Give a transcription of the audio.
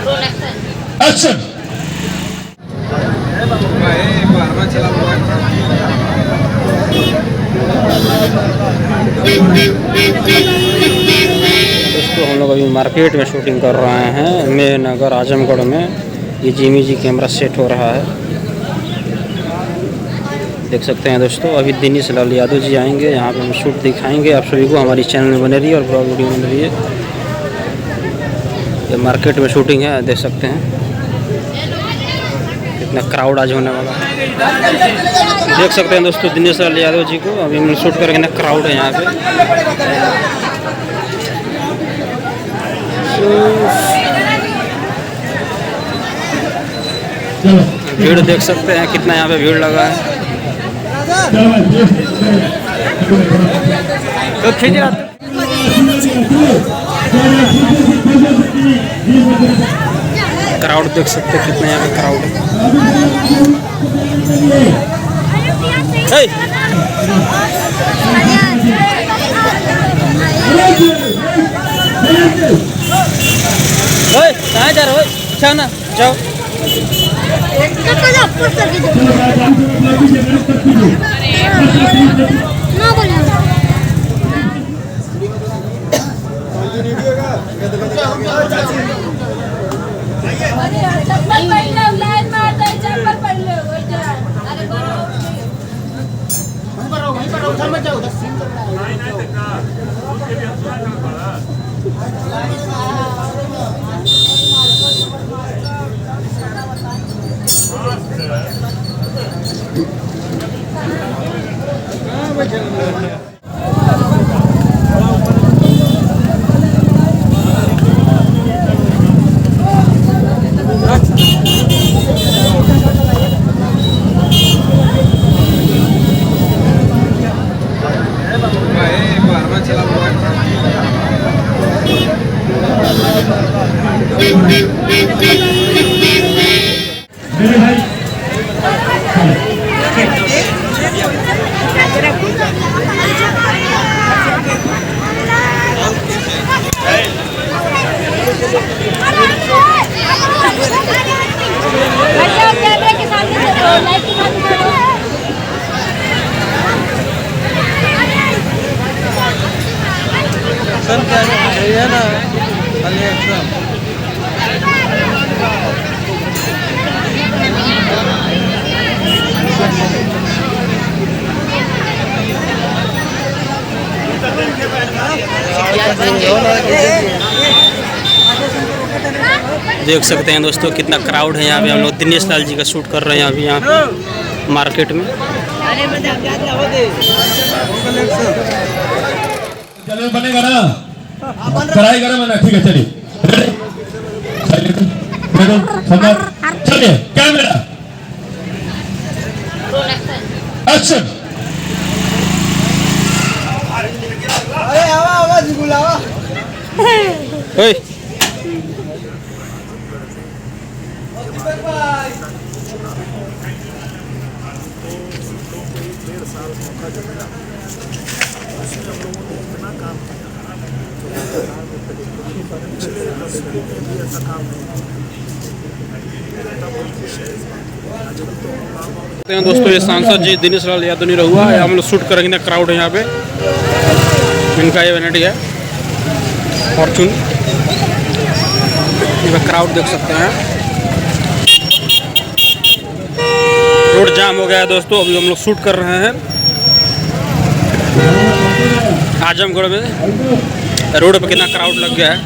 Action. दोस्तों हम लोग अभी मार्केट में शूटिंग कर रहे हैं, में नगर आजमगढ़ में। ये जिमी जी कैमरा सेट हो रहा है, देख सकते हैं दोस्तों। अभी दिनेश लाल यादव जी आएंगे, यहाँ पे हम शूट दिखाएंगे आप सभी को। हमारी चैनल में बने रहिए और ब्लॉग वीडियो बन रही है। ये मार्केट में शूटिंग है, देख सकते हैं कितना क्राउड आज होने वाला है। देख सकते हैं दोस्तों दिनेश लाल यादव जी को अभी हम शूट करके ना, क्राउड है यहाँ पे। भीड़ देख सकते हैं कितना यहाँ पे भीड़ लगा है। तो खींच रहा क्राउड देख सकते हैं कितना यहाँ पे क्राउड है। कहाँ जा रहे हो? अच्छा ना जाओ। देख सकते हैं दोस्तों कितना क्राउड है यहाँ पे। हम लोग दिनेश लाल जी का शूट कर रहे हैं अभी यहाँ पे मार्केट में। बनेगा ना, कराएगा ना, ठीक है चलिए। चलिए कैमरा एक्शन। अरे आवाज बुलावा। दोस्तों ये सांसद जी दिनेश लाल यादव नहीं रहुआ है, हम लोग शूट करेंगे ना। क्राउड है यहाँ पे, इनका ये वेनेटी है फॉर्चून। क्राउड देख सकते हैं, रोड जाम हो गया है दोस्तों। अभी हम लोग शूट कर रहे हैं आजमगढ़ में। रोड पे कितना क्राउड लग गया है।